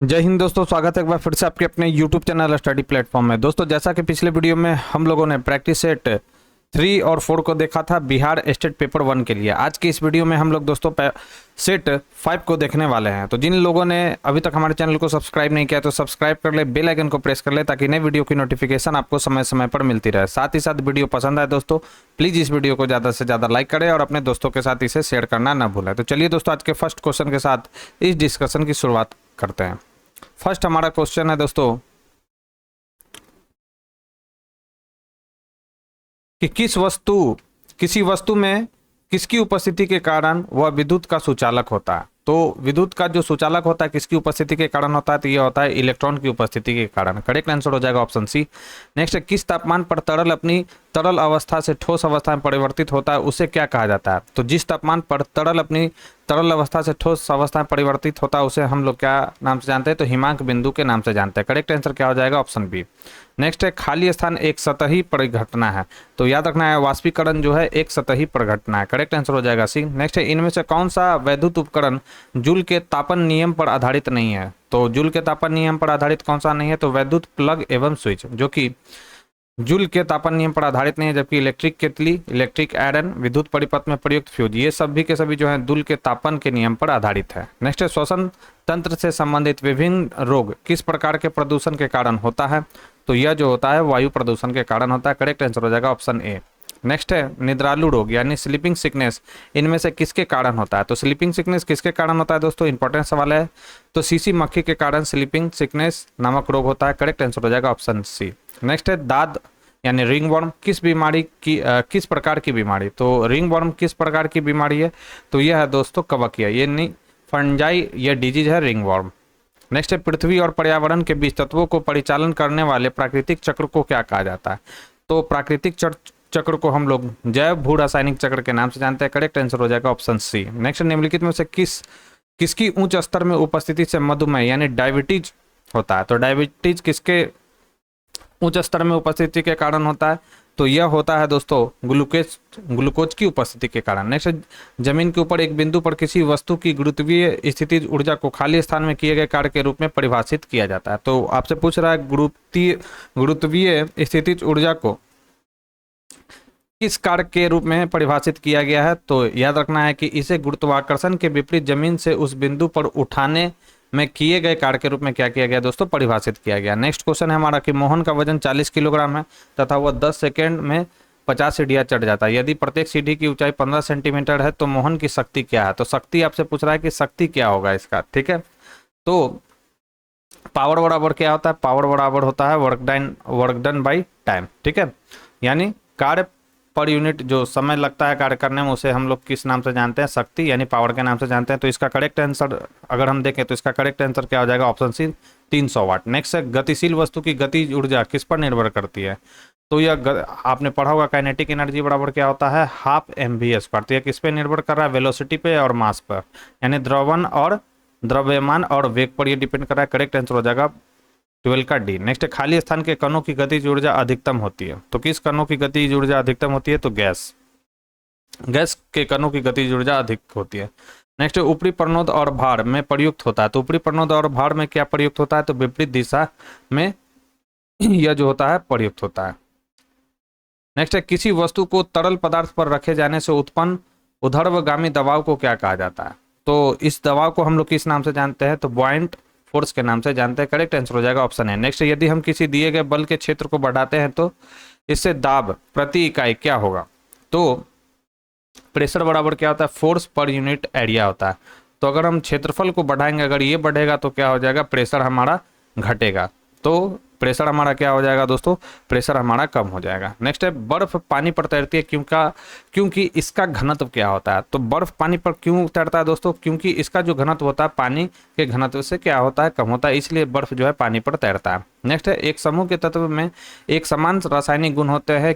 जय हिंद दोस्तों, स्वागत है एक बार फिर से आपके अपने YouTube चैनल स्टडी प्लेटफॉर्म में। दोस्तों, जैसा कि पिछले वीडियो में हम लोगों ने प्रैक्टिस सेट 3 और 4 को देखा था बिहार स्टेट पेपर 1 के लिए। आज की इस वीडियो में हम लोग दोस्तों सेट 5 को देखने वाले हैं। तो जिन लोगों ने अभी तक हमारे चैनल को सब्सक्राइब नहीं किया तो सब्सक्राइब कर ले, बेल आइकन को प्रेस कर ले ताकि नए वीडियो की नोटिफिकेशन आपको समय समय पर मिलती रहे। साथ ही साथ वीडियो पसंद आए दोस्तों, प्लीज़ इस वीडियो को ज़्यादा से ज़्यादा लाइक करें और अपने दोस्तों के साथ इसे शेयर करना ना भूलें। तो चलिए दोस्तों, आज के फर्स्ट क्वेश्चन के साथ इस डिस्कशन की शुरुआत करते हैं। फर्स्ट हमारा क्वेश्चन है दोस्तों कि किसी वस्तु में किसकी उपस्थिति के कारण वह विद्युत का सुचालक होता है। तो विद्युत का जो सुचालक होता है किसकी उपस्थिति के कारण होता है, तो यह होता है इलेक्ट्रॉन की उपस्थिति के कारण। करेक्ट आंसर हो जाएगा ऑप्शन सी। नेक्स्ट है, किस तापमान पर तरल अपनी तरल अवस्था से ठोस अवस्था में परिवर्तित होता है उसे क्या कहा जाता है। तो जिस तापमान पर तरल अपनी तरल अवस्था से ठोस अवस्था में परिवर्तित होता है उसे हम लोग क्या नाम से जानते हैं, तो हिमांक बिंदु के नाम से जानते हैं। करेक्ट आंसर क्या हो जाएगा, ऑप्शन बी। नेक्स्ट है, खाली स्थान एक सतही परिघटना है। तो याद रखना है, वाष्पीकरण जो है एक सतही परिघटना है। करेक्ट आंसर हो जाएगा सी। नेक्स्ट है, इनमें से कौन सा वैद्युत उपकरण जूल के तापन नियम पर आधारित नहीं है। तो जूल के तापन नियम पर आधारित कौन सा नहीं है, तो वैद्युत प्लग एवं स्विच, जो कि जूल के तापन नियम पर आधारित नहीं है। जबकि इलेक्ट्रिक केतली, इलेक्ट्रिक आयरन, विद्युत परिपथ में प्रयुक्त फ्यूज, ये सभी के सभी जो है जूल के तापन के नियम पर आधारित है। नेक्स्ट है, श्वसन तंत्र से संबंधित विभिन्न रोग किस प्रकार के प्रदूषण के कारण होता है। तो यह जो होता है वायु प्रदूषण के कारण होता है। करेक्ट आंसर हो जाएगा ऑप्शन ए। नेक्स्ट है, निद्रालु रोग यानी स्लीपिंग सिकनेस इनमें से किसके कारण होता है। तो स्लीपिंग सिकनेस किसके कारण होता है दोस्तों, इंपॉर्टेंट सवाल है। तो सीसी मक्खी के कारण स्लीपिंग सिकनेस नामक रोग होता है। करेक्ट आंसर हो जाएगा ऑप्शन सी। नेक्स्ट है, दाद यानी रिंगवर्म किस बीमारी की किस प्रकार की बीमारी। तो रिंगवर्म किस प्रकार की बीमारी है, तो यह है दोस्तों कवकीय, ये नहीं फंजाई, यह डिजीज है रिंगवर्म। नेक्स्ट है, पृथ्वी और पर्यावरण के बीच तत्वों को परिचालन करने वाले प्राकृतिक चक्र को क्या कहा जाता है। तो प्राकृतिक चक्र को हम लोग जैव भू रासायनिक चक्र के नाम से जानते हैं। करेक्ट आंसर हो जाएगा ऑप्शन सी। नेक्स्ट, निम्नलिखित में से किसकी उच्च स्तर में उपस्थिति से मधुमेह यानी डायबिटीज होता है। तो डायबिटीज किसके उच्च स्तर में उपस्थिति के कारण होता है, तो यह होता है दोस्तों ग्लूकोज की उपस्थिति के कारण। नेक्स्ट, जमीन के ऊपर एक बिंदु पर किसी वस्तु की गुरुत्वीय स्थितिज ऊर्जा को खाली स्थान में किए गए कार्य के रूप में परिभाषित किया जाता है। तो आपसे पूछ रहा है गुरुत्वीय स्थितिज ऊर्जा को किस कार्य के रूप में परिभाषित किया गया है। तो याद रखना है कि इसे गुरुत्वाकर्षण के विपरीत जमीन से उस बिंदु पर उठाने में किए गए कार्य के रूप में क्या किया गया दोस्तों, परिभाषित किया गया। नेक्स्ट क्वेश्चन है हमारा कि मोहन का वजन 40 किलोग्राम है तथा वह 10 सेकेंड में 50 सीढ़ियां चढ़ जाता है। यदि प्रत्येक सीढ़ी की ऊंचाई 15 सेंटीमीटर है तो मोहन की शक्ति क्या है। तो शक्ति आपसे पूछ रहा है कि शक्ति क्या होगा इसका, ठीक है। तो पावर बराबर क्या होता है, पावर बराबर होता है वर्क डन बाई टाइम, ठीक है। यानी कार्य पर यूनिट जो समय लगता है कार्य करने में उसे हम लोग किस नाम से जानते हैं, शक्ति यानी पावर के नाम से जानते हैं। तो इसका करेक्ट आंसर अगर हम देखें तो इसका करेक्ट आंसर क्या हो जाएगा, ऑप्शन सी 300 वाट। नेक्स्ट है, गतिशील वस्तु की गति ऊर्जा किस पर निर्भर करती है। तो यह आपने पढ़ा होगा काइनेटिक एनर्जी बराबर क्या होता है, हाफ mv²। तो यह किस पे निर्भर कर रहा है, वेलोसिटी पे और मास पर, यानी द्रव्यमान और वेग पर यह डिपेंड कर रहा है। करेक्ट आंसर हो जाएगा 12 का डी। नेक्स्ट है, खाली स्थान के कणों की गतिज ऊर्जा अधिकतम होती है। तो किस कणों की गतिज ऊर्जा अधिकतम होती है, तो गैस के कणों की गतिज ऊर्जा अधिक होती है। नेक्स्ट है, ऊपरी प्रणोद और भार में प्रयुक्त होता है। तो ऊपरी प्रणोद और भार में क्या प्रयुक्त होता है, तो विपरीत दिशा में यह जो होता है प्रयुक्त होता है। नेक्स्ट है, किसी वस्तु को तरल पदार्थ पर रखे जाने से उत्पन्न ऊर्ध्वगामी दबाव को क्या कहा जाता है। तो इस दबाव को हम लोग किस नाम से जानते हैं, तो बॉयंट फोर्स के नाम से जानते हैं। करेक्ट आंसर हो जाएगा ऑप्शन है। नेक्स्ट, यदि हम किसी दिए गए बल के क्षेत्र को बढ़ाते हैं तो इससे दाब प्रति इकाई क्या होगा। तो प्रेशर बराबर क्या होता है, फोर्स पर यूनिट एरिया होता है। तो अगर हम क्षेत्रफल को बढ़ाएंगे, अगर ये बढ़ेगा तो क्या हो जाएगा, प्रेशर हमारा घटेगा। तो प्रेशर हमारा क्या हो जाएगा दोस्तों, प्रेशर हमारा कम हो जाएगा। नेक्स्ट है, बर्फ पानी पर तैरती है क्योंकि इसका घनत्व क्या होता है। तो बर्फ पानी पर क्यों तैरता है दोस्तों, क्योंकि इसका जो घनत्व होता है पानी के घनत्व से क्या होता है, कम होता है, इसलिए बर्फ जो है पानी पर तैरता है। नेक्स्ट है, एक समूह के तत्व में एक समान रासायनिक गुण होते हैं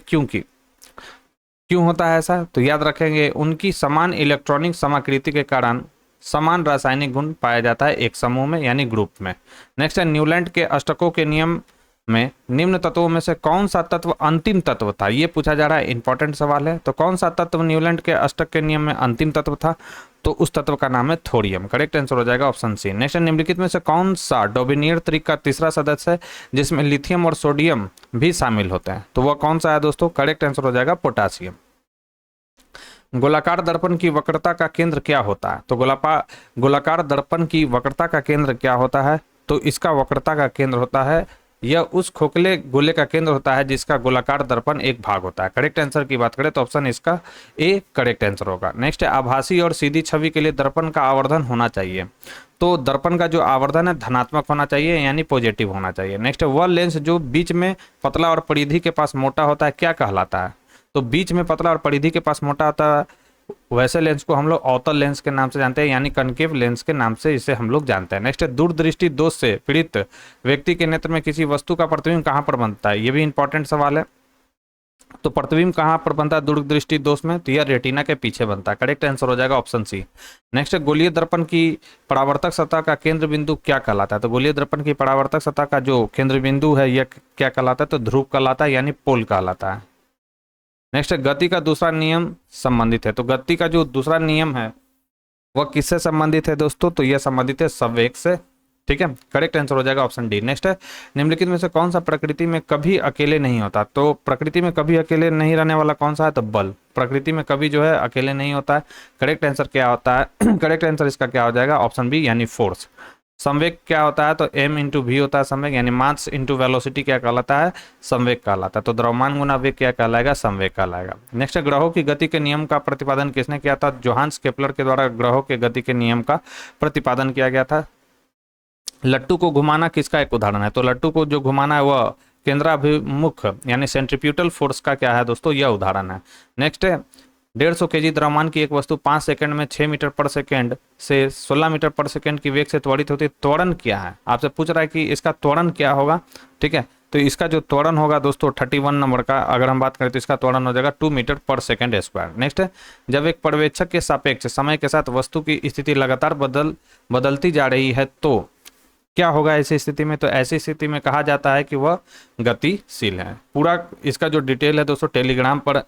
क्यों होता है ऐसा। तो याद रखेंगे, उनकी समान इलेक्ट्रॉनिक समाकृति के कारण समान रासायनिक गुण पाया जाता है एक समूह में यानी ग्रुप में। नेक्स्ट है, न्यूलैंड के अष्टकों के नियम में निम्न तत्वों में से कौन सा तत्व अंतिम तत्व था, ये पूछा जा रहा है, इंपॉर्टेंट सवाल है। तो कौन सा तत्व न्यूलैंड के अष्टक के नियम में अंतिम तत्व था, तो उस तत्व का नाम है थोरियम। करेक्ट आंसर हो जाएगा ऑप्शन सी। नेक्स्ट, निम्नलिखित में से कौन सा डोबिनियर त्रिक का तीसरा सदस्य है जिसमें लिथियम और सोडियम भी शामिल होते हैं, तो वह कौन सा है दोस्तों? करेक्ट आंसर हो जाएगा पोटासियम। गोलाकार दर्पण की वक्रता का केंद्र क्या होता है, तो गोलाकार दर्पण की वक्रता का केंद्र क्या होता है, तो इसका वक्रता का केंद्र होता है, यह उस खोखले गोले का केंद्र होता है जिसका गोलाकार दर्पण एक भाग होता है। करेक्ट आंसर की बात करें तो ऑप्शन इसका ए करेक्ट आंसर होगा। नेक्स्ट है, आभासी और सीधी छवि के लिए दर्पण का आवर्धन होना चाहिए, तो दर्पण का जो आवर्धन है धनात्मक होना चाहिए, यानी पॉजिटिव होना चाहिए। नेक्स्ट है, वह लेंस जो बीच में पतला और परिधि के पास मोटा होता है क्या कहलाता है, तो बीच में पतला और परिधि के पास मोटा होता है वैसे लेंस को हम लोग अवतल लेंस के नाम से जानते हैं, यानी कनकेव लेंस के नाम से इसे हम लोग जानते हैं। नेक्स्ट है, दूरदृष्टि दोष से पीड़ित व्यक्ति के नेत्र में किसी वस्तु का प्रतिबिंब कहाँ पर बनता है, ये भी इंपॉर्टेंट सवाल है। तो प्रतिबिंब कहाँ पर बनता है दूरदृष्टि दोष में, तो यह रेटिना के पीछे बनता है। करेक्ट आंसर हो जाएगा ऑप्शन सी। नेक्स्ट है, गोलीय दर्पण की परावर्तक सतह का केंद्र बिंदु क्या कहलाता है, तो गोलीय दर्पण की परावर्तक सतह का जो केंद्र बिंदु है यह क्या कहलाता है, तो ध्रुव कहलाता है, यानी पोल कहलाता है। नेक्स्ट है, गति का दूसरा नियम संबंधित है, तो गति का जो दूसरा नियम है वह किससे संबंधित है दोस्तों, तो यह संबंधित है संवेग से। ठीक है, करेक्ट आंसर हो जाएगा ऑप्शन डी। नेक्स्ट है, निम्नलिखित में से कौन सा प्रकृति में कभी अकेले नहीं होता, तो प्रकृति में कभी अकेले नहीं रहने वाला कौन सा है, तो बल। प्रकृति में कभी जो है अकेले नहीं होता है। करेक्ट आंसर क्या होता है करेक्ट आंसर इसका क्या हो जाएगा, ऑप्शन बी, यानी फोर्स। संवेग क्या होता है, तो m इंटू वी होता है संवेग, यानी मास इंटू वेलोसिटी क्या कहलाता है, संवेग कहलाता है। तो द्रव्यमान गुना वेग क्या कहलाएगा, संवेग कहलाएगा। नेक्स्ट, ग्रहों की गति के नियम का प्रतिपादन किसने किया था, जोहान्स केपलर के द्वारा ग्रहों के गति के नियम का प्रतिपादन किया गया था। लट्टू को घुमाना किसका एक उदाहरण है, तो लट्टू को जो घुमाना है वह केंद्राभिमुख यानी सेंट्रीफ्यूटल फोर्स का क्या है दोस्तों, यह उदाहरण है। नेक्स्ट है, 150 kg द्रव्यमान की एक वस्तु 5 सेकंड में 6 मीटर पर सेकंड से 16 मीटर पर सेकंड की वेग से त्वरित होती है, त्वरण क्या है, आपसे पूछ रहा है कि इसका त्वरण क्या होगा। ठीक है, तो इसका जो त्वरण होगा दोस्तों 31 नंबर का अगर हम बात करें तो इसका त्वरण हो जाएगा 2 मीटर पर सेकंड स्क्वायर। नेक्स्ट है, जब एक पर्यवेक्षक के सापेक्ष समय के साथ वस्तु की स्थिति लगातार बदलती जा रही है तो क्या होगा ऐसी स्थिति में, तो ऐसी स्थिति में कहा जाता है कि वह गतिशील है। पूरा इसका जो डिटेल है दोस्तों टेलीग्राम पर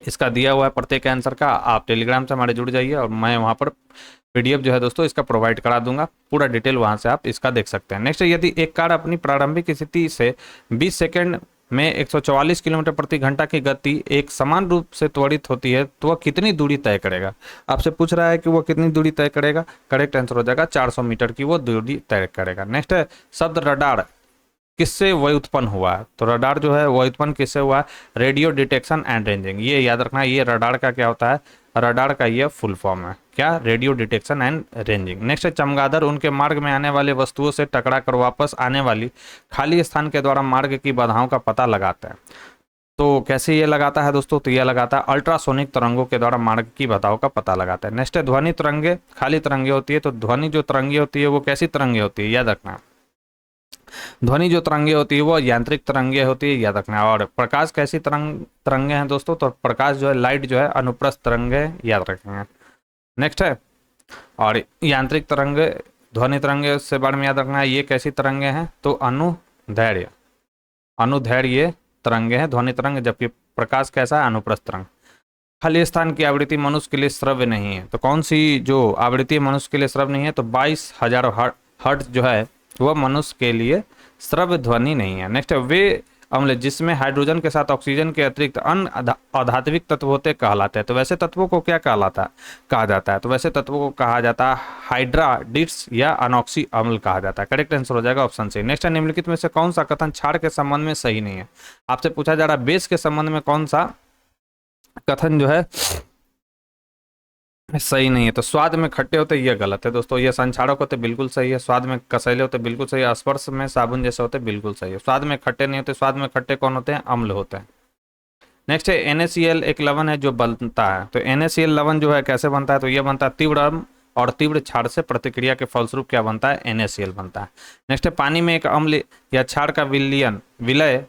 इसका दिया हुआ है प्रत्येक आंसर का, आप टेलीग्राम से हमारे जुड़ जाइए और मैं वहां पर पीडीएफ जो है दोस्तों इसका प्रोवाइड करा दूंगा, पूरा डिटेल वहां से आप इसका देख सकते हैं। नेक्स्ट, यदि एक कार अपनी प्रारंभिक स्थिति से 20 सेकंड में 144 किलोमीटर प्रति घंटा की गति एक समान रूप से त्वरित होती है तो वह कितनी दूरी तय करेगा, आपसे पूछ रहा है कि वह कितनी दूरी तय करेगा। करेक्ट आंसर हो जाएगा 400 मीटर की वो दूरी तय करेगा। नेक्स्ट है, शब्द रडार किससे व्युत्पन्न हुआ है, तो रडार जो है व्युत्पन्न किससे हुआ है, रेडियो डिटेक्शन एंड रेंजिंग। ये याद रखना, ये रडार का क्या होता है, रडार का ये फुल फॉर्म है क्या, radio detection and ranging. Next है, चमगादड़ उनके मार्ग में आने वाले वस्तुओं से टकरा कर वापस आने वाली खाली स्थान के द्वारा मार्ग की बाधाओं का पता लगाता है, तो कैसे ये लगाता है दोस्तों, तो यह लगाता है अल्ट्रासोनिक तरंगों के द्वारा मार्ग की बाधाओं का पता लगाता है। नेक्स्ट है, ध्वनि तरंगे खाली तरंगे होती है, तो ध्वनि जो तरंगे होती है वो कैसी तरंगे होती है, याद रखना। ध्वनि जो तरंगे होती है वो यांत्रिक तरंगे होती है, याद रखना। और प्रकाश कैसी तरंगे हैं दोस्तों, तो प्रकाश जो है लाइट जो है अनुप्रस्थ तरंगे, याद रखेंगे। नेक्स्ट है, और यांत्रिक तरंगे ध्वनि तरंगे से बारे में याद रखना है, ये कैसी तरंगे हैं, तो अनुदैर्घ्य ये तरंगे हैं ध्वनि तरंग, जबकि प्रकाश कैसा है, अनुप्रस्थ तरंग। खाली स्थान की आवृत्ति मनुष्य के लिए श्रव्य नहीं है, तो कौन सी जो आवृत्ति मनुष्य के लिए श्रव्य नहीं है, तो 22,000 हर्ट्ज जो है वह मनुष्य के लिए श्रव्य ध्वनि नहीं है। नेक्स्ट है, वे अम्ल जिसमें हाइड्रोजन के साथ ऑक्सीजन के अतिरिक्त अन्य अधात्विक तत्व होते कहलाते हैं, तो वैसे तत्वों को क्या कहा जाता है, तो वैसे तत्वों को कहा जाता है हाइड्राडिट्स या अनॉक्सी अम्ल कहा जाता है। करेक्ट आंसर हो जाएगा ऑप्शन सी। नेक्स्ट है, निम्नलिखित में से कौन सा कथन क्षार के संबंध में सही नहीं है, आपसे पूछा जा रहा है बेस के संबंध में कौन सा कथन जो है सही नहीं है, तो स्वाद में खट्टे होते ये गलत है दोस्तों, ये संक्षारक होते बिल्कुल सही है, स्वाद में कसैले होते बिल्कुल सही है, स्पर्श में साबुन जैसे होते बिल्कुल सही है। स्वाद में खट्टे नहीं होते, स्वाद में खट्टे कौन होते हैं, अम्ल होते हैं। नेक्स्ट है, NaCl एक लवण है जो बनता है, तो NaCl लवण जो है कैसे बनता है, तो यह बनता है तीव्र अम्ल और तीव्र क्षार से प्रतिक्रिया के फलस्वरूप क्या बनता है, NaCl बनता है। नेक्स्ट है, पानी में एक अम्ल या क्षार का विलय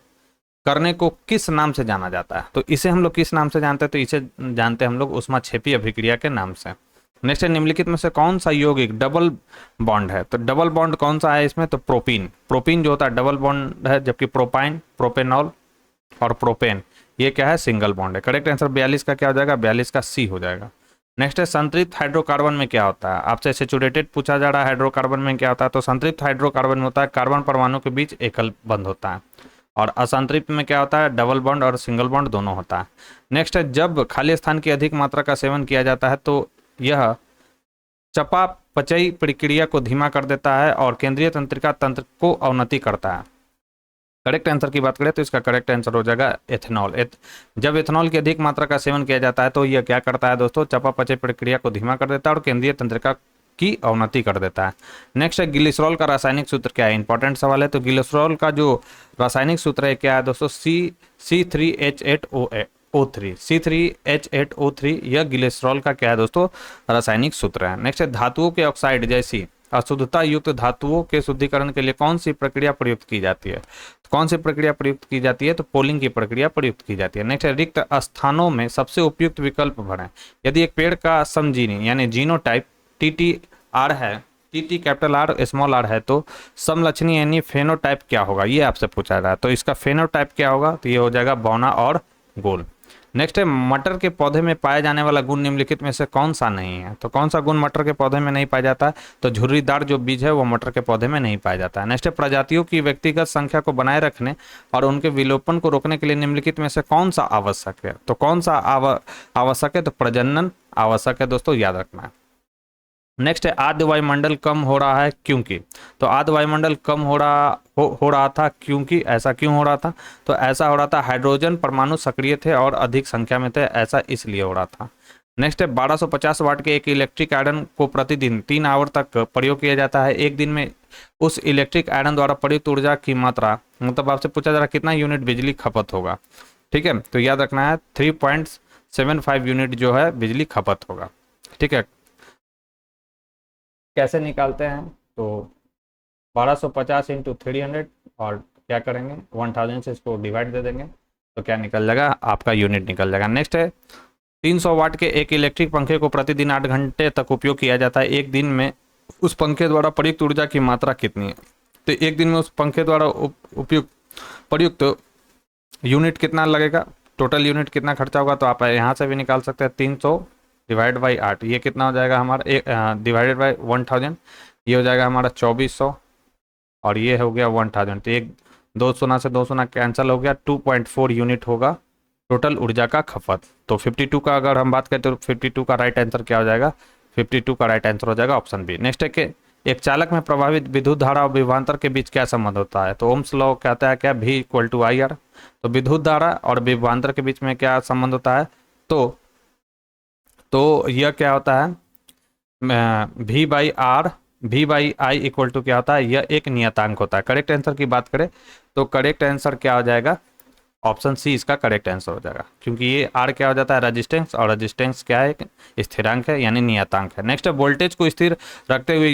करने को किस नाम से जाना जाता है, तो इसे हम लोग किस नाम से जानते हैं, तो इसे जानते हैं हम लोग ऊष्माक्षेपी अभिक्रिया के नाम से। नेक्स्ट है निम्नलिखित में से कौन सा यौगिक डबल बॉन्ड है? तो डबल बॉन्ड कौन सा है इसमें? तो प्रोपीन। प्रोपीन जो होता है डबल बॉन्ड है, जबकि प्रोपाइन, प्रोपेनॉल और प्रोपेन ये क्या है? सिंगल बॉन्ड है। करेक्ट आंसर 42 का क्या हो जाएगा? 42 का सी हो जाएगा। नेक्स्ट है संतृप्त हाइड्रोकार्बन में क्या होता है? आपसे सैचुरेटेड पूछा जा रहा है, हाइड्रोकार्बन में क्या होता है? तो संतृप्त हाइड्रोकार्बन में होता है कार्बन परमाणु के बीच एकल बंध होता है, और असंतृप्त में क्या होता है? डबल बॉन्ड और सिंगल बॉन्ड दोनों होता है। नेक्स्ट है जब खाली स्थान की अधिक मात्रा का सेवन किया जाता है तो यह चयापचयी प्रक्रिया को धीमा कर देता है और केंद्रीय तंत्रिका तंत्र को अवनति करता है। करेक्ट आंसर की बात करें तो इसका करेक्ट आंसर हो जाएगा एथेनॉल। जब एथेनॉल की अधिक मात्रा का सेवन किया जाता है तो यह क्या करता है दोस्तों? चयापचय प्रक्रिया को धीमा कर देता है और केंद्रीय तंत्रिका की अवनति कर देता है। नेक्स्ट है ग्लिसरॉल का रासायनिक सूत्र क्या है? इंपॉर्टेंट सवाल है। तो ग्लिसरॉल का जो रासायनिक सूत्र है क्या है दोस्तों? C3H8O3। C3H8O3 यह ग्लिसरॉल का क्या है दोस्तों? रासायनिक सूत्र है। नेक्स्ट है धातुओं के ऑक्साइड जैसी अशुद्धता युक्त धातुओं के शुद्धिकरण के लिए कौन सी प्रक्रिया प्रयुक्त की जाती है? तो कौन सी प्रक्रिया प्रयुक्त की जाती है? तो पोलिंग की प्रक्रिया प्रयुक्त की जाती है। नेक्स्ट है रिक्त स्थानों में सबसे उपयुक्त विकल्प भरें। यदि एक पेड़ का समजीनी यानी जीनोटाइप TTR है, TT capital R small r है, तो समलक्षणी यानी फेनोटाइप क्या होगा? ये आपसे पूछा रहा है। तो इसका फेनोटाइप क्या होगा? तो ये हो जाएगा बौना और गोल। नेक्स्ट है मटर के पौधे में पाया जाने वाला गुण निम्नलिखित में से कौन सा नहीं है? तो कौन सा गुण मटर के पौधे में नहीं पाया जाता है? तो झुर्रीदार जो बीज है वो मटर के पौधे में नहीं पाया जाता है। नेक्स्ट है प्रजातियों की व्यक्तिगत संख्या को बनाए रखने और उनके विलोपन को रोकने के लिए निम्नलिखित में से कौन सा आवश्यक है? तो कौन सा आवश्यक है? तो प्रजनन आवश्यक है दोस्तों, याद रखना है। नेक्स्ट है आद्य वायुमंडल कम हो रहा है क्योंकि? तो आद्य वायुमंडल कम हो रहा था क्योंकि? ऐसा क्यों हो रहा था? तो ऐसा हो रहा था हाइड्रोजन परमाणु सक्रिय थे और अधिक संख्या में थे, ऐसा इसलिए हो रहा था। नेक्स्ट है 1250 वाट के एक इलेक्ट्रिक आयरन को प्रतिदिन 3 आवर तक प्रयोग किया जाता है। एक दिन में उस इलेक्ट्रिक आयरन द्वारा प्रयुक्त ऊर्जा की मात्रा, मतलब आपसे पूछा जा रहा है कितना यूनिट बिजली खपत होगा। ठीक है, तो याद रखना है 3.75 यूनिट जो है बिजली खपत होगा। ठीक है, कैसे निकालते हैं? तो 1250 इंटू 300 और क्या करेंगे? 1000 से इसको डिवाइड दे देंगे तो क्या निकल जाएगा? आपका यूनिट निकल जाएगा। नेक्स्ट है 300 वाट के एक इलेक्ट्रिक पंखे को प्रतिदिन 8 घंटे तक उपयोग किया जाता है। एक दिन में उस पंखे द्वारा प्रयुक्त ऊर्जा की मात्रा कितनी है? तो एक दिन में उस पंखे द्वारा प्रयुक्त यूनिट कितना लगेगा? टोटल यूनिट कितना खर्चा होगा? तो आप यहाँ से भी निकाल सकते हैं 300 डिवाइड बाई 8, ये कितना हो जाएगा हमारा? डिवाइडेड बाई 1000, ये हो जाएगा हमारा 2400 और ये हो गया 1000। तो एक 2 शून्य से 2 शून्य कैंसिल हो गया, 2.4 यूनिट होगा टोटल ऊर्जा का खपत। तो 52 का अगर हम बात करें तो 52 का राइट आंसर क्या हो जाएगा? 52 का राइट आंसर हो जाएगा ऑप्शन बी। नेक्स्ट है कि एक चालक में प्रभावित विद्युत धारा और विभवांतर के बीच क्या संबंध होता है? तो ओम्स लॉ कहता है क्या? V = IR। तो विद्युत धारा और विभवांतर के बीच में क्या संबंध होता है? तो यह क्या होता है? V/I इक्वल टू क्या होता है? यह एक नियतांक होता है। करेक्ट आंसर की बात करें तो करेक्ट आंसर क्या हो जाएगा? ऑप्शन सी इसका करेक्ट आंसर हो जाएगा, क्योंकि ये R क्या हो जाता है? रेजिस्टेंस, और रेजिस्टेंस क्या है? स्थिरांक है यानी नियतांक है। नेक्स्ट है वोल्टेज को स्थिर रखते हुए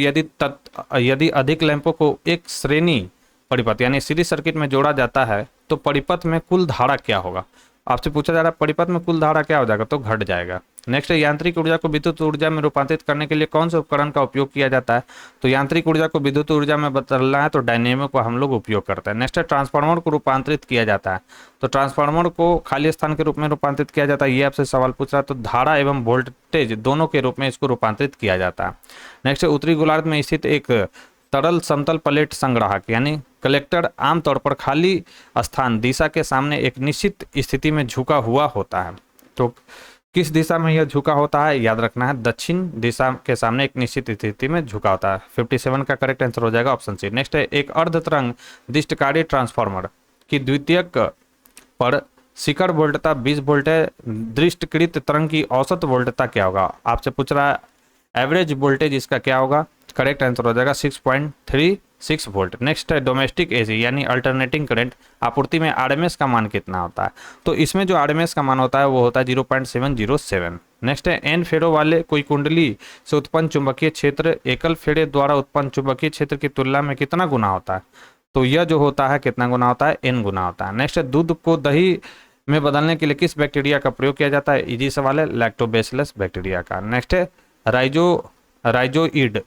यदि अधिक लैंपों को एक श्रेणी परिपथ यानी सीरीज सर्किट में जोड़ा जाता है तो परिपथ में कुल धारा क्या होगा? आपसे पूछा जा रहा है परिपथ में कुल धारा क्या हो जाएगा? तो घट जाएगा। नेक्स्ट है यांत्रिक ऊर्जा को विद्युत ऊर्जा में रूपांतरित करने के लिए कौन से उपकरण का उपयोग किया जाता है? तो यांत्रिक ऊर्जा को विद्युत ऊर्जा में बदलना है तो डायनेमो का हम लोग उपयोग करते हैं। नेक्स्ट है ट्रांसफार्मर को रूपांतरित किया जाता है। तो ट्रांसफार्मर को खाली स्थान के रूप में रूपांतरित किया जाता है, ये आपसे सवाल पूछ रहा है। तो धारा एवं वोल्टेज दोनों के रूप में इसको रूपांतरित किया जाता है। नेक्स्ट है उत्तरी गोलार्ध में स्थित एक तरल समतल प्लेट संग्राहक यानी कलेक्टर आमतौर पर खाली स्थान दिशा के सामने एक निश्चित स्थिति में झुका हुआ होता है। तो किस दिशा में यह झुका होता है? याद रखना है दक्षिण दिशा के सामने एक निश्चित स्थिति में झुका होता है। 57 का करेक्ट आंसर हो जाएगा ऑप्शन सी। नेक्स्ट है एक अर्ध तरंग दिष्टकारी ट्रांसफार्मर की द्वितीयक पर शिखर वोल्टता 20 वोल्ट है। दृष्टिकृत तरंग की औसत वोल्टता क्या होगा? आपसे पूछ रहा है एवरेज वोल्टेज, इसका क्या होगा? करेक्ट आंसर हो जाएगा 6.36 वोल्ट। नेक्स्ट है डोमेस्टिक एसी यानी अल्टरनेटिंग करंट आपूर्ति में आरएमएस का मान कितना होता है? तो इसमें जो आरएमएस का मान होता है वो होता है 0.707। नेक्स्ट है एन फेरों वाले कोई कुंडली से उत्पन्न चुंबकीय क्षेत्र एकल फेरे द्वारा उत्पन्न चुंबकीय क्षेत्र की तुलना में कितना गुना होता है? तो यह जो होता है कितना गुना होता है? n गुना होता है। नेक्स्ट है दूध को दही में बदलने के लिए किस बैक्टीरिया का प्रयोग किया जाता है? इजी सवाल है, लैक्टोबैसिलस बैक्टीरिया का। नेक्स्ट है राइजो राइजोइड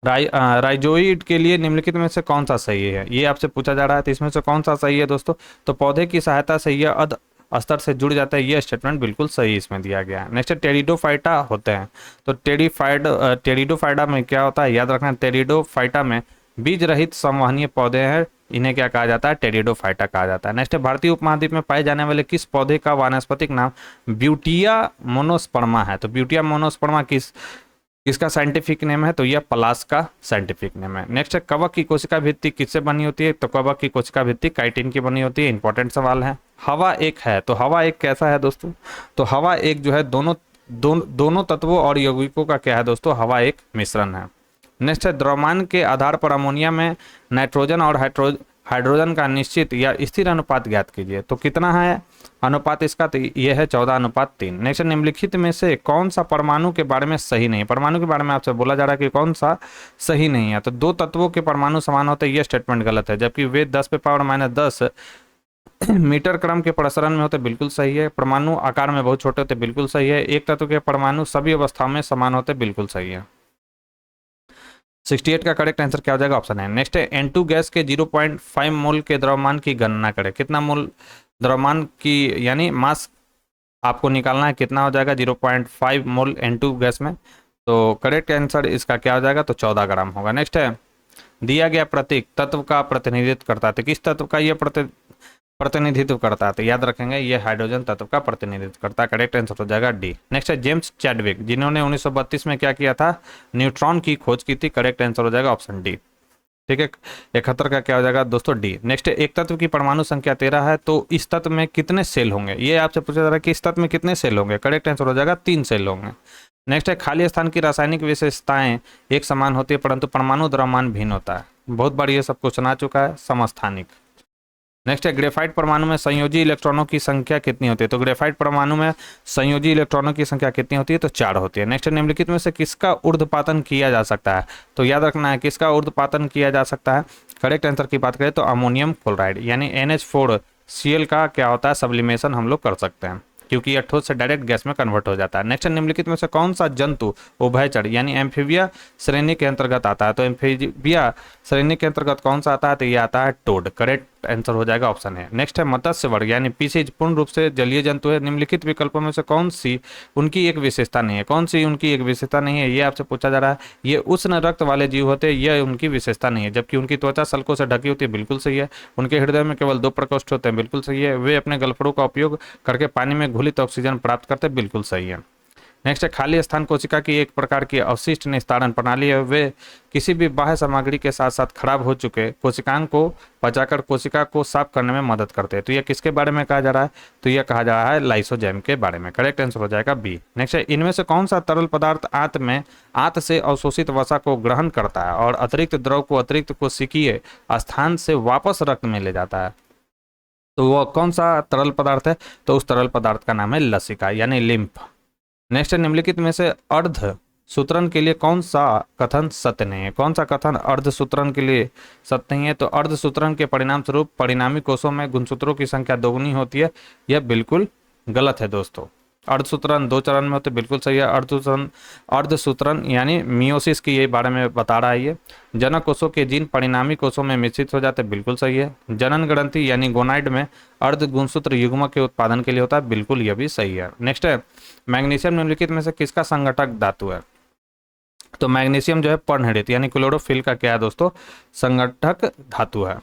राइजोइड के लिए निम्नलिखित में से कौन सा सही है, ये आपसे पूछा जा रहा है। तो इसमें से कौन सा सही है दोस्तों, तो पौधे की सहायता से यह अध स्तर से जुड़ जाता है, ये स्टेटमेंट बिल्कुल सही इसमें दिया गया है। नेक्स्ट टेरिडोफाइटा होते हैं, तो टेरिडोफाइटा में क्या होता है, याद रखना, टेरिडोफाइटा में बीज रहित संवहनीय पौधे हैं, इन्हें क्या कहा जाता है, टेरिडोफाइटा कहा जाता है। नेक्स्ट भारतीय उपमहाद्वीप में पाए जाने वाले किस पौधे का वानस्पतिक नाम ब्यूटिया मोनोस्पर्मा है, तो ब्यूटिया मोनोस्पर्मा किसका साइंटिफिक नेम है, तो यह पलाश का साइंटिफिक नेम है। नेक्स्ट है कवक की कोशिका भित्ति किससे बनी होती है, तो कवक की कोशिका भित्ति काइटिन की बनी होती है। इंपॉर्टेंट सवाल है। हवा एक है, तो हवा एक कैसा है दोस्तों, तो हवा एक जो है दोनों तत्वों और यौगिकों का क्या है दोस्तों, हवा एक मिश्रण है। नेक्स्ट है द्रव्यमान के आधार पर अमोनिया में नाइट्रोजन और हाइड्रोजन का निश्चित या स्थिर अनुपात ज्ञात कीजिए, तो कितना है अनुपात इसका, तो यह है 14:3। नेक्स्ट निम्नलिखित में से कौन सा परमाणु के बारे में सही नहीं है, परमाणु के बारे में आपसे बोला जा रहा है कि कौन सा सही नहीं है, तो दो तत्वों के परमाणु समान होते हैं, यह स्टेटमेंट गलत है, जबकि वे 10⁻⁻10 मीटर क्रम के प्रसरण में होते, बिल्कुल सही है। परमाणु आकार में बहुत छोटे होते, बिल्कुल सही है। एक तत्व के परमाणु सभी अवस्थाओं में समान होते, बिल्कुल सही है। 68 का करेक्ट आंसर क्या हो जाएगा, ऑप्शन है। नेक्स्ट है N2 गैस के 0.5 मोल के द्रव्यमान की गणना करें, कितना मोल द्रव्यमान की यानी मास आपको निकालना है, कितना हो जाएगा 0.5 मोल N2 गैस में, तो करेक्ट आंसर इसका क्या हो जाएगा, तो 14 ग्राम होगा। नेक्स्ट है दिया गया प्रतीक तत्व का प्रतिनिधित्व करता है, तो किस तत्व का यह प्रतिनिधित्व करता है, तो याद रखेंगे ये हाइड्रोजन तत्व का प्रतिनिधित्व करता है। करेक्ट आंसर हो जाएगा डी। नेक्स्ट है जेम्स चैडविक, जिन्होंने 1932 में क्या किया था, न्यूट्रॉन की खोज की थी। करेक्ट आंसर हो जाएगा ऑप्शन डी। ठीक है, 71 का क्या हो जाएगा दोस्तों, डी। नेक्स्ट है एक तत्व की परमाणु संख्या 13 है, तो इस तत्व में कितने सेल होंगे, ये आपसे पूछा जा रहा है कि इस तत्व में कितने सेल होंगे। करेक्ट आंसर हो जाएगा 3 सेल होंगे। नेक्स्ट है खाली स्थान की रासायनिक विशेषताएं एक समान होती है परंतु परमाणु द्रव्यमान भिन्न होता है, बहुत बार ये सब क्वेश्चन आ चुका है, समस्थानिक। नेक्स्ट है ग्रेफाइट परमाणु में संयोजी इलेक्ट्रॉनों की संख्या कितनी होती है, तो ग्रेफाइट परमाणु में संयोजी इलेक्ट्रॉनों की संख्या कितनी होती है, तो 4 होती है। नेक्स्ट निम्नलिखित में से किसका ऊर्ध्वपातन किया जा सकता है, तो याद रखना है किसका ऊर्ध्वपातन किया जा सकता है। करेक्ट आंसर की बात करें तो अमोनियम क्लोराइड यानी NH4Cl का क्या होता है, सब्लिमेशन हम लोग कर सकते हैं, क्योंकि यह ठोस से डायरेक्ट गैस में कन्वर्ट हो जाता है। नेक्स्ट निम्नलिखित में से कौन सा जंतु उभयचर यानी एम्फीबिया श्रेणी के अंतर्गत आता है, तो एम्फीबिया श्रेणी के अंतर्गत कौन सा आता है, तो ये आता है टोड। करेक्ट आंसर हो जाएगा ऑप्शन है। नेक्स्ट है मत्स्य वर्ग यानी पीसीज पूर्ण रूप से जलीय जंतु है। निम्नलिखित विकल्पों में से कौन सी उनकी एक विशेषता नहीं है, कौन सी उनकी एक विशेषता नहीं है, ये आपसे पूछा जा रहा है। ये उष्ण रक्त वाले जीव होते हैं, यह उनकी विशेषता नहीं है, जबकि उनकी त्वचा सल्कों से ढकी होती है, बिल्कुल सही है। उनके हृदय में केवल 2 प्रकोष्ठ होते हैं, बिल्कुल सही है। वे अपने गलफड़ों का उपयोग करके पानी में घुलित ऑक्सीजन प्राप्त करते हैं, बिल्कुल सही है। नेक्स्ट है खाली स्थान कोशिका की एक प्रकार की अवशिष्ट निस्तारण प्रणाली है, वे किसी भी बाह्य सामग्री के साथ साथ खराब हो चुके कोशिकाओं को पचाकर कोशिका को साफ करने में मदद करते हैं। तो यह किसके बारे में कहा जा रहा है, तो यह कहा जा रहा है लाइसोजाइम के बारे में। करेक्ट आंसर हो जाएगा बी। नेक्स्ट है इनमें से कौन सा तरल पदार्थ आंत से अवशोषित वसा को ग्रहण करता है और अतिरिक्त द्रव को अतिरिक्त कोशिकीय स्थान से वापस रक्त में ले जाता है, तो वह कौन सा तरल पदार्थ है, तो उस तरल पदार्थ का नाम है लसिका यानी लिम्फ। नेक्स्ट है निम्नलिखित में से अर्ध सूत्रण के लिए कौन सा कथन सत्य नहीं है, कौन सा कथन अर्ध सूत्रण के लिए सत्य नहीं है, तो अर्ध सूत्रण के परिणाम स्वरूप परिणामी कोषों में गुणसूत्रों की संख्या दोगुनी होती है, यह बिल्कुल गलत है दोस्तों। अर्धसूत्रण 2 चरण में होते, बिल्कुल सही है। अर्धसूत्रण यानी मियोसिस की ये बारे में बता रहा है। ये जनक कोषों के जीन परिणामी कोषों में मिश्रित हो जाते, बिल्कुल सही है। जनन ग्रंथि यानी गोनाइड में अर्ध गुणसूत्र युग्मक के उत्पादन के लिए होता है, बिल्कुल यह भी सही है। नेक्स्ट है मैग्नीशियम निम्नलिखित में से किसका संघटक धातु है, तो मैग्नीशियम जो है पर्णहरित यानी क्लोरोफिल का क्या है दोस्तों, संघटक धातु है।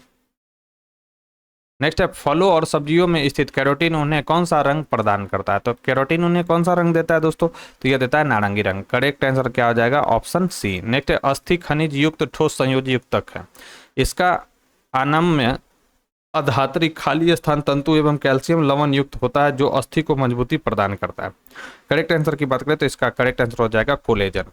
नेक्स्ट है फलों और सब्जियों में स्थित कैरोटीन उन्हें कौन सा रंग प्रदान करता है, तो कैरोटीन उन्हें कौन सा रंग देता है दोस्तों, तो यह देता है नारंगी रंग। करेक्ट आंसर क्या हो जाएगा, ऑप्शन सी। नेक्स्ट है अस्थि खनिज युक्त ठोस संयोजी युक्तक है, इसका अनम्य अधात्री खाली स्थान तंतु एवं कैल्शियम लवण युक्त होता है जो अस्थि को मजबूती प्रदान करता है। करेक्ट आंसर की बात करें तो इसका करेक्ट आंसर हो जाएगा कोलेजन।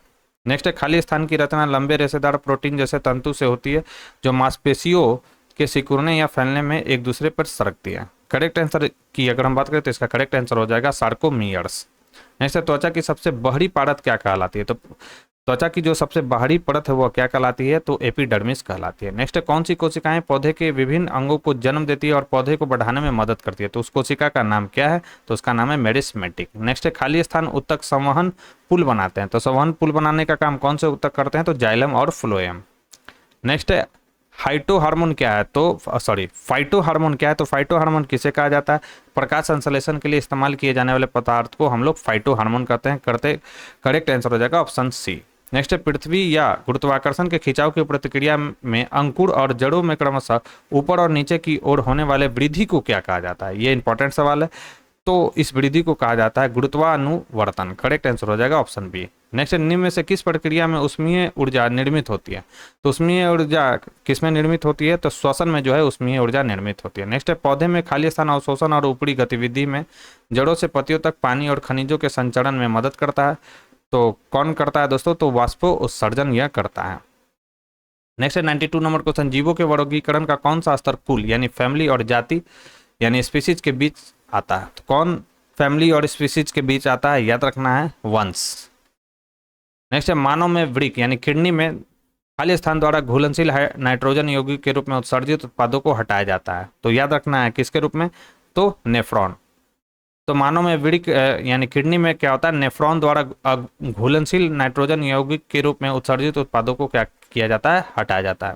नेक्स्ट है खाली स्थान की रचना लंबे रेशेदार प्रोटीन जैसे तंतु से होती है जो मांसपेशियों के सिकुड़ने या फैलने में एक दूसरे पर सरकती है। करेक्ट आंसर की अगर हम बात करें तो इसका करेक्ट आंसर हो जाएगा सार्कोमियर्स। नेक्स्ट त्वचा की सबसे बड़ी परत क्या कहलाती है, तो त्वचा की जो सबसे बाहरी परत है वह क्या कहलाती है, तो एपिडर्मिस कहलाती है। नेक्स्ट, कौन सी कोशिकाएं पौधे के विभिन्न अंगों को जन्म देती है और पौधे को बढ़ाने में मदद करती है, तो उस कोशिका का नाम क्या है, तो उसका नाम है मेरिस्टेमेटिक। नेक्स्ट, खाली स्थान ऊतक संवहन पुल बनाते हैं, तो संवहन पुल बनाने का काम कौन से ऊतक करते हैं, तो जाइलम और फ्लोएम। नेक्स्ट, हाइटो हार्मोन क्या है, तो फाइटो हार्मोन क्या है, तो फाइटो हार्मोन किसे कहा जाता है, प्रकाश संश्लेषण के लिए इस्तेमाल किए जाने वाले पदार्थ को हम लोग फाइटो हार्मोन कहते हैं। करेक्ट आंसर हो जाएगा ऑप्शन सी। नेक्स्ट, पृथ्वी या गुरुत्वाकर्षण के खिंचाव की प्रतिक्रिया में अंकुर और जड़ों में क्रमशः ऊपर और नीचे की ओर होने वाले वृद्धि को क्या कहा जाता है, ये इंपॉर्टेंट सवाल है। तो इस वृद्धि को कहा जाता है गुरुत्वानुवर्तन। करेक्ट आंसर हो जाएगा ऑप्शन बी। नेक्स्ट, निम्न में से किस प्रक्रिया में ऊष्मीय ऊर्जा निर्मित होती है, तो ऊष्मीय ऊर्जा किसमें निर्मित होती है, तो श्वसन में जो है ऊष्मीय ऊर्जा निर्मित होती है। नेक्स्ट, पौधे में खाली स्थान अवशोषण और ऊपरी गतिविधि में जड़ों से पत्तियों तक पानी और खनिजों के संचरण में मदद करता है, तो कौन करता है दोस्तों, तो वाष्पो उत्सर्जन यह करता है। नेक्स्ट, 92 नंबर क्वेश्चन, जीवों के वर्गीकरण का कौन सा स्तर कुल यानी फैमिली और जाति यानी स्पीसीज के बीच आता है, तो कौन फैमिली और स्पीसीज के बीच आता है, याद रखना है वंश। नेक्स्ट है, मानव में वृक्क यानी किडनी में खाली स्थान द्वारा घुलनशील नाइट्रोजन यौगिक के रूप में उत्सर्जित उत्पादों को हटाया जाता है, तो याद रखना है किसके रूप में, तो नेफ्रॉन। तो मानव में वृक्क यानी किडनी में क्या होता है, नेफ्रॉन द्वारा घुलनशील नाइट्रोजन यौगिक के रूप में उत्सर्जित उत्पादों को क्या किया जाता है, हटाया जाता है।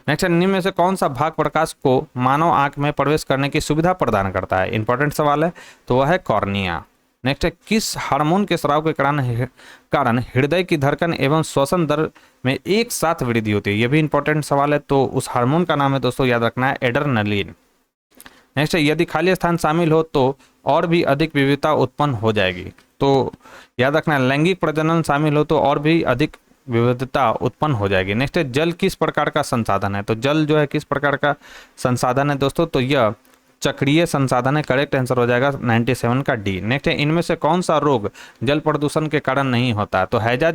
नेक्स्ट, निम्न में से कौन सा भाग प्रकाश को मानव आंख में प्रवेश करने की सुविधा प्रदान करता है, इंपॉर्टेंट सवाल है, तो वह है कॉर्निया। नेक्स्ट है, किस हार्मोन के स्राव के कारण हृदय की धड़कन एवं श्वसन दर में एक साथ वृद्धि होती है, यह भी इंपॉर्टेंट सवाल है, तो उस हार्मोन का नाम है दोस्तों, याद रखना है एड्रेनलिन। नेक्स्ट है, यदि खाली स्थान शामिल हो तो और भी अधिक विविधता उत्पन्न हो जाएगी, तो याद रखना है लैंगिक प्रजनन शामिल हो तो और भी अधिक विविधता उत्पन्न हो जाएगी। नेक्स्ट है, जल किस प्रकार का संसाधन है, तो जल जो है किस प्रकार का संसाधन है दोस्तों, तो यह चक्रीय संसाधन है। करेक्ट आंसर हो जाएगा 97 का डी। नेक्स्ट है, इनमें से कौन सा रोग जल प्रदूषण के कारण नहीं होता, तो हैजा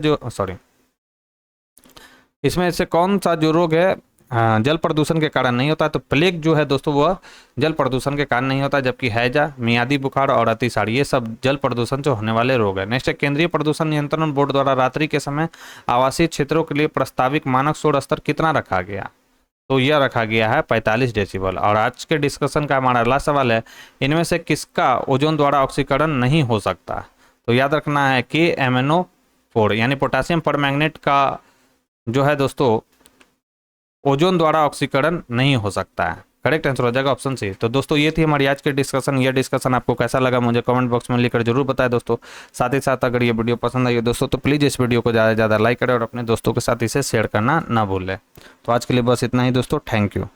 इसमें से कौन सा जो रोग है जल प्रदूषण के कारण नहीं होता, तो प्लेग जो है दोस्तों वह जल प्रदूषण के कारण नहीं होता, जबकि हैजा, मियादी बुखार और अतिसार ये सब जल प्रदूषण से होने वाले रोग है। नेक्स्ट है, केंद्रीय प्रदूषण नियंत्रण बोर्ड द्वारा रात्रि के समय आवासीय क्षेत्रों के लिए प्रस्तावित मानक शोर स्तर कितना रखा गया, तो यह रखा गया है 45 डेसिबल। और आज के डिस्कशन का हमारा अगला सवाल है, इनमें से किसका ओजोन द्वारा ऑक्सीकरण नहीं हो सकता, तो याद रखना है KMnO4 यानी पोटेशियम परमैंगनेट का जो है दोस्तों ओजोन द्वारा ऑक्सीकरण नहीं हो सकता है। करेक्ट आंसर हो जाएगा ऑप्शन सी। तो दोस्तों ये थी हमारी आज की डिस्कशन। यह डिस्कशन आपको कैसा लगा मुझे कमेंट बॉक्स में लिखकर जरूर बताएं दोस्तों। साथ ही साथ अगर ये वीडियो पसंद आई हो दोस्तों तो प्लीज़ इस वीडियो को ज़्यादा से ज़्यादा लाइक करें और अपने दोस्तों के साथ इसे शेयर करना ना भूलें। तो आज के लिए बस इतना ही दोस्तों, थैंक यू।